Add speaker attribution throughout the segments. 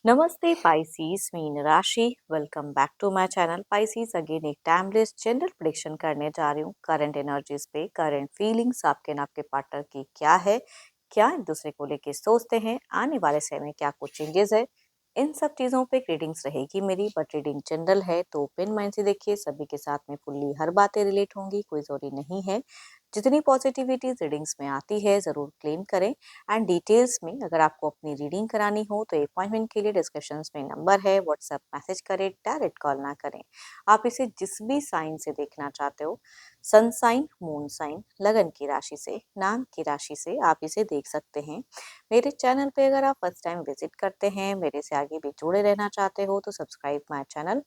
Speaker 1: नमस्ते पाइसीज, मीन राशि। Welcome back to my channel Pisces. Again एक टाइमलेस जनरल प्रेडिक्शन करने जा रही हूँ करंट एनर्जीज पे। करंट फीलिंग्स आपके ना आपके पार्टनर की क्या है, क्या एक दूसरे को लेके सोचते हैं, आने वाले समय में क्या कुछ चेंजेस है, इन सब चीज़ों पे रीडिंग्स रहेगी मेरी। बट रीडिंग जनरल है तो ओपन माइंड से देखिए, सभी के साथ में फुल्ली हर बातें रिलेट होंगी, कोई जरूरी नहीं है। जितनी पॉजिटिविटी रीडिंग्स में आती है ज़रूर क्लेम करें। एंड डिटेल्स में अगर आपको अपनी रीडिंग करानी हो तो अपॉइंटमेंट के लिए डिस्कशंस में नंबर है, व्हाट्सएप मैसेज करें, डायरेक्ट कॉल ना करें। आप इसे जिस भी साइन से देखना चाहते हो, सन साइन, मून साइन, लगन की राशि से, नाम की राशि से आप इसे देख सकते हैं। मेरे चैनल पे अगर आप फर्स्ट टाइम विजिट करते हैं, मेरे से आगे भी जुड़े रहना चाहते हो तो subscribe my channel,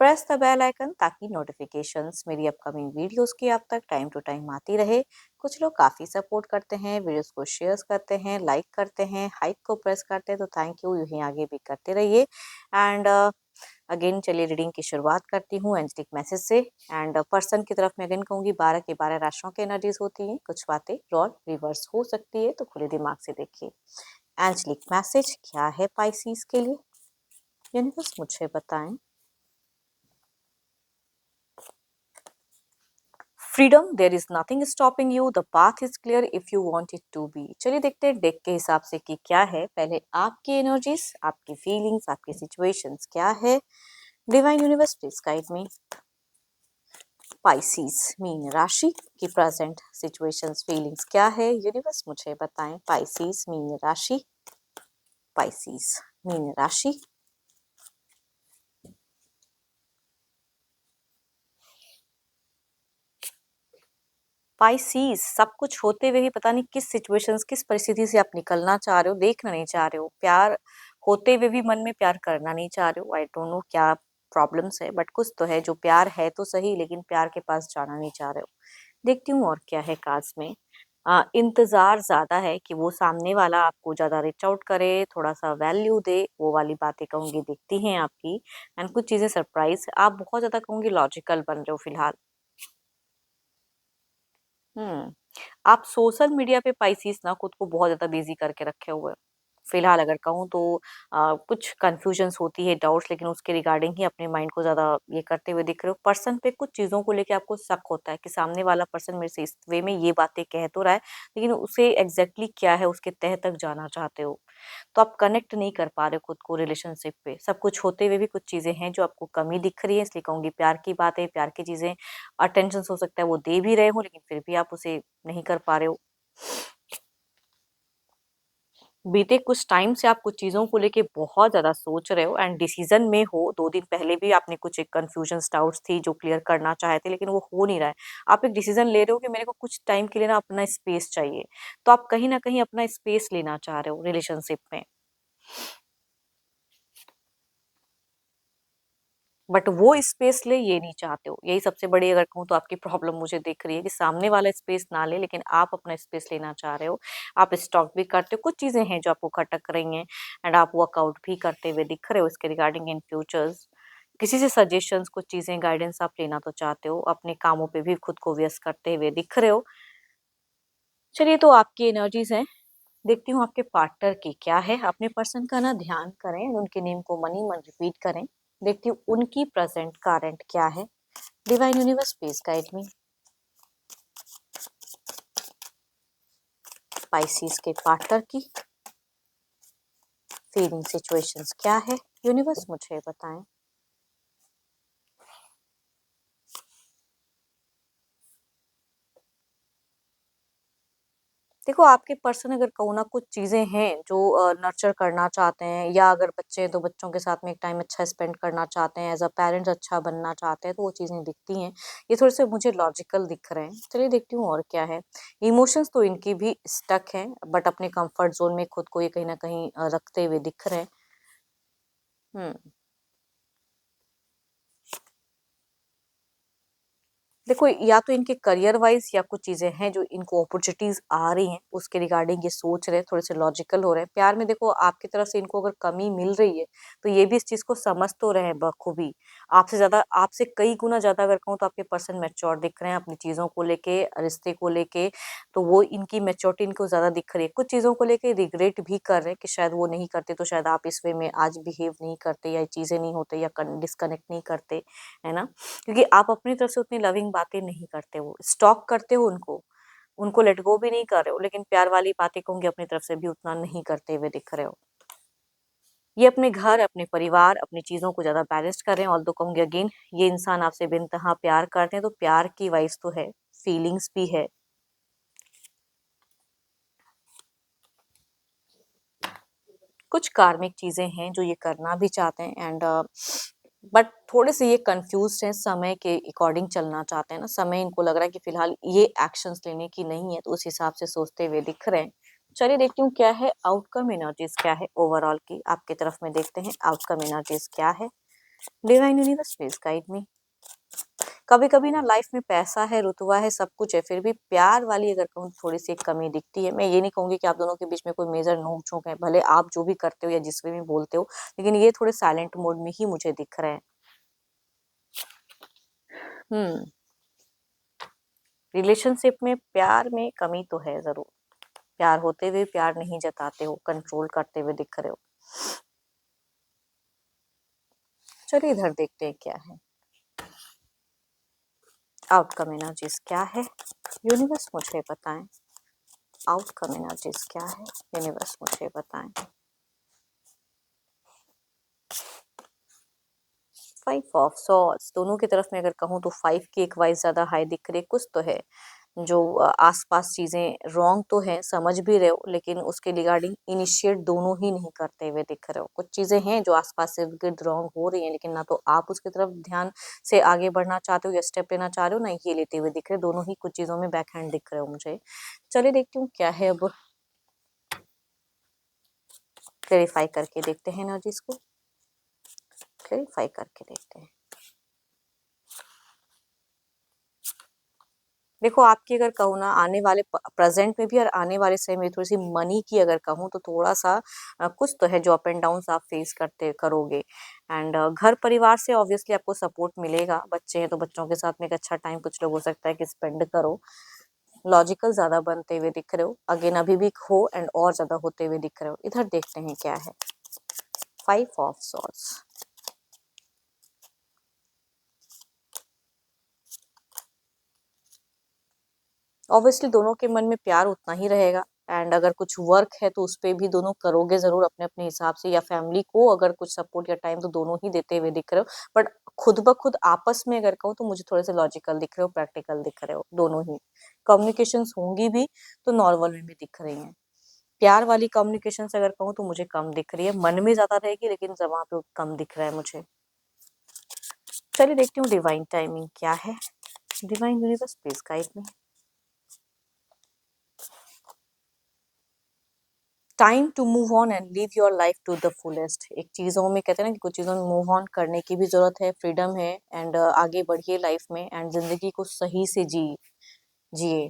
Speaker 1: press the bell icon ताकि नोटिफिकेशंस मेरी अपकमिंग वीडियोस की आप तक टाइम टू टाइम आती रहे। कुछ लोग काफ़ी सपोर्ट करते हैं, वीडियोस को शेयर करते हैं, लाइक करते हैं, हाइप को प्रेस करते हैं, तो थैंक यू, यूँ ही आगे भी करते रहिए। एंड अगेन चलिए रीडिंग की शुरुआत करती हूँ एंजेलिक मैसेज से। एंड पर्सन की तरफ मैं अगेन कहूँगी 12 के 12 राशियों के एनर्जीज होती हैं, कुछ बातें रोल रिवर्स हो सकती है, तो खुले दिमाग से देखिए। एंजेलिक मैसेज क्या है पाइसीज के लिए, यूनिवर्स मुझे बताएं। Freedom, there is nothing stopping you, the path is clear if you want it to be. चलिए देखते हैं डेक के हिसाब से कि क्या है। पहले आपकी एनर्जीज, आपकी फीलिंग्स, आपकी सिचुएशंस क्या है। Divine universe please guide me. Pisces मीन राशि की प्रेजेंट सिचुएशंस, फीलिंग्स क्या है, यूनिवर्स मुझे बताएं। पाइसीज मीन राशि, पाइसीज मीन राशि। पाइसीज, सब कुछ होते हुए भी पता नहीं किस सिचुएशंस, किस परिस्थिति से आप निकलना चाह रहे हो, देखना नहीं चाह रहे हो। प्यार होते हुए भी मन में प्यार करना नहीं चाह रहे हो। आई डोंट नो क्या प्रॉब्लम्स है, बट कुछ तो है जो प्यार है तो सही, लेकिन प्यार के पास जाना नहीं चाह रहे हो। देखती हूँ और क्या है कार्ड्स में। इंतजार ज्यादा है कि वो सामने वाला आपको ज्यादा रीच आउट करे, थोड़ा सा वैल्यू दे, वो वाली बातें कहूंगी दिखती हैं आपकी। एंड कुछ चीजें सरप्राइज, आप बहुत ज्यादा कहूंगी लॉजिकल बन रहे हो फिलहाल। हम्म। आप सोशल मीडिया पे पाइसीस ना खुद को बहुत ज्यादा बिजी करके रखे हुए हो फिलहाल, अगर कहूँ तो कुछ कंफ्यूजन्स होती है, डाउट्स, लेकिन उसके रिगार्डिंग ही अपने माइंड को ज्यादा ये करते हुए दिख रहे हो। पर्सन पे कुछ चीजों को लेके आपको शक होता है कि सामने वाला पर्सन मेरे से इस वे में ये बातें कह तो रहा है, लेकिन उसे एग्जैक्टली क्या है उसके तह तक जाना चाहते हो। तो आप कनेक्ट नहीं कर पा रहे हो खुद को रिलेशनशिप पे। सब कुछ होते हुए भी कुछ चीजें हैं जो आपको कमी दिख रही है, इसलिए कहूंगी प्यार की बातें, प्यार की चीजें, अटेंशन हो सकता है वो दे भी रहे हो, लेकिन फिर भी आप उसे नहीं कर पा रहे हो। बीते कुछ टाइम से आप कुछ चीजों को लेके बहुत ज्यादा सोच रहे हो एंड डिसीजन में हो। 2 दिन पहले भी आपने कुछ एक कंफ्यूजन डाउट्स थी जो क्लियर करना चाहे थे, लेकिन वो हो नहीं रहा है। आप एक डिसीजन ले रहे हो कि मेरे को कुछ टाइम के लिए ना अपना स्पेस चाहिए, तो आप कहीं ना कहीं अपना स्पेस लेना चाह रहे हो रिलेशनशिप में। बट वो स्पेस ले ये नहीं चाहते हो, यही सबसे बड़ी अगर कहूँ तो आपकी प्रॉब्लम मुझे दिख रही है कि सामने वाला स्पेस ना ले, लेकिन आप अपना स्पेस लेना चाह रहे हो। आप स्टॉक भी करते हो, कुछ चीजें हैं जो आपको खटक रही हैं एंड आप वर्कआउट भी करते हुए दिख रहे हो इसके रिगार्डिंग इन फ्यूचर्स। किसी से सजेशंस, कुछ चीजें गाइडेंस आप लेना तो चाहते हो, अपने कामों पे भी खुद को व्यस्त करते हुए दिख रहे हो। चलिए तो आपकी एनर्जीज हैं, देखती हूँ आपके पार्टनर की क्या है। अपने पर्सन का ना ध्यान करें, उनके नेम को मनी मन रिपीट करें। देखती हूँ उनकी प्रेजेंट करंट क्या है। Divine universe please guide me. Pisces के पार्टनर की फीलिंग सिचुएशंस क्या है, यूनिवर्स मुझे बताएं। देखो आपके पर्सन अगर कहूँ ना कुछ चीजें हैं जो नर्चर करना चाहते हैं, या अगर बच्चे हैं तो बच्चों के साथ में एक टाइम अच्छा स्पेंड करना चाहते हैं, एज अ पेरेंट्स अच्छा बनना चाहते हैं, तो वो चीजें दिखती हैं। ये थोड़े से मुझे लॉजिकल दिख रहे हैं। चलिए देखती हूँ और क्या है। इमोशंस तो इनकी भी स्टक हैं, बट अपने कंफर्ट जोन में खुद को ये कहीं ना कहीं रखते हुए दिख रहे हैं। हम्म। देखो, या तो इनके करियर वाइज या कुछ चीजें हैं जो इनको अपॉर्चुनिटीज आ रही हैं, उसके रिगार्डिंग ये सोच रहे हैं, थोड़े से लॉजिकल हो रहे हैं। प्यार में देखो, आपकी तरफ से इनको अगर कमी मिल रही है तो ये भी इस चीज को समझ तो रहे हैं बखूबी। आपसे ज्यादा, आपसे कई गुना ज्यादा अगर कहूँ तो आपके पर्सन मैच्योर दिख रहे हैं अपनी चीजों को लेके, रिश्ते को लेके। तो वो इनकी मैच्योरिटी इनको ज्यादा दिख रही है। कुछ चीजों को लेके रिग्रेट भी कर रहे हैं कि शायद वो नहीं करते तो शायद आप इस वे में आज बिहेव नहीं करते, या चीजें नहीं होते, या डिस्कनेक्ट नहीं करते, है ना। क्योंकि आप अपनी तरफ से उतनी लविंग बातें नहीं करते हो, स्टॉक करते हो उनको, उनको लेट गो भी नहीं कर रहे हो, लेकिन प्यार वाली बातें कहूंगी अपनी तरफ से भी उतना नहीं करते हुए दिख रहे हो। ये अपने घर, अपने परिवार, अपनी चीजों को ज्यादा बैलेंस कर रहे हैं। और तो कहूंगी अगेन, ये इंसान आपसे बेइंतहा प्यार करते हैं, तो प्यार की वाइज तो है, फीलिंग्स भी है। कुछ कार्मिक चीजें हैं जो ये करना भी चाहते हैं, एंड बट थोड़े से ये कंफ्यूज हैं, समय के अकॉर्डिंग चलना चाहते हैं ना। समय इनको लग रहा है कि फिलहाल ये एक्शंस लेने की नहीं है, तो उस हिसाब से सोचते हुए दिख रहे हैं। चलिए देखती हूँ क्या है आउटकम एनर्जीज, क्या है ओवरऑल की आपकी तरफ में। देखते हैं आउटकम एनर्जीज क्या है। डिवाइन यूनिवर्स प्लीज गाइड मी। कभी कभी ना लाइफ में पैसा है, रुतबा है, सब कुछ है, फिर भी प्यार वाली अगर कहूँ थोड़ी सी एक कमी दिखती है। मैं ये नहीं कहूंगी कि आप दोनों के बीच में कोई मेजर नोक झोंक है, भले आप जो भी करते हो या जिस वे में बोलते हो, लेकिन ये थोड़े साइलेंट मोड में ही मुझे दिख रहे हैं। हम्म रिलेशनशिप में, प्यार में कमी तो है जरूर। प्यार होते हुए प्यार नहीं जताते हो, कंट्रोल करते हुए दिख रहे हो। चलिए इधर देखते हैं क्या है आउटकम एनर्जीज, क्या है यूनिवर्स मुझे बताएं। आउटकम एनर्जीज क्या है यूनिवर्स मुझे बताएं। 5 ऑफ सॉर्ड्स दोनों की तरफ में अगर कहूँ तो 5 की एक वाइज ज्यादा हाई दिख रही है। कुछ तो है जो आसपास चीजें रॉन्ग तो है, समझ भी रहे हो, लेकिन उसके रिगार्डिंग इनिशिएट दोनों ही नहीं करते हुए दिख रहे हो। कुछ चीजें हैं जो आसपास से गिर्द रॉन्ग हो रही हैं, लेकिन ना तो आप उसकी तरफ ध्यान से आगे बढ़ना चाहते हो या स्टेप लेना चाह रहे हो, ना ये लेते हुए दिख रहे हो। दोनों ही कुछ चीजों में बैक हैंड दिख रहे हो मुझे। चलिए देखती हूँ क्या है अब, क्लेरिफाई करके देखते हैं एनर्जीज को, क्लेरिफाई करके देखते हैं। देखो, आपकी अगर कहूँ ना आने वाले प्रेजेंट में भी और आने वाले समय में थोड़ी सी मनी की अगर कहूँ तो थोड़ा सा कुछ तो है जो अप एंड डाउन आप फेस करते करोगे। एंड घर परिवार से ऑब्वियसली आपको सपोर्ट मिलेगा। बच्चे हैं तो बच्चों के साथ में एक अच्छा टाइम कुछ लोग हो सकता है कि स्पेंड करो। लॉजिकल ज्यादा बनते हुए दिख रहे हो अगेन, अभी भी हो एंड और ज्यादा होते हुए दिख रहे हो। इधर देखते हैं क्या है 5 ऑफ सॉर्ड्स। ऑब्वियसली दोनों के मन में प्यार उतना ही रहेगा। एंड अगर कुछ वर्क है तो उस पे भी दोनों करोगे जरूर अपने अपने हिसाब से, या फैमिली को अगर कुछ सपोर्ट या टाइम तो दोनों ही देते हुए दिख रहे हो। बट खुद ब खुद आपस में अगर कहूँ तो मुझे थोड़े से लॉजिकल दिख रहे हो, प्रैक्टिकल दिख रहे हो दोनों ही। कम्युनिकेशंस होंगी भी तो नॉर्मल में भी दिख रही हैं। प्यार वाली कम्युनिकेशन अगर कहूँ तो मुझे कम दिख रही है, मन में ज्यादा रहेगी लेकिन जबान पे कम दिख रहा है मुझे। चलिए देखती हूँ डिवाइन टाइमिंग क्या है। Divine universe please guide me. Time to move on and live your life to the fullest. एक चीजों में कहते हैं ना कि कुछ चीजों में मूव ऑन करने की भी जरूरत है, फ्रीडम है, एंड आगे बढ़िए लाइफ में एंड जिंदगी को सही से जिए।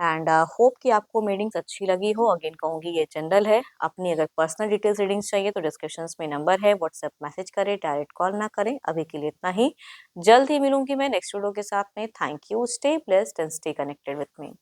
Speaker 1: एंड होप कि आपको मीटिंग्स अच्छी लगी हो। अगेन कहूंगी ये जनरल है, अपनी अगर पर्सनल डिटेल्स रीडिंग्स चाहिए तो डिस्क्रिप्शंस में नंबर है, व्हाट्सएप मैसेज करें, डायरेक्ट कॉल ना करें। अभी के लिए इतना ही, जल्द ही मिलूंगी मैं नेक्स्ट वीडियो के साथ में। Thank you, stay blessed and stay connected with me.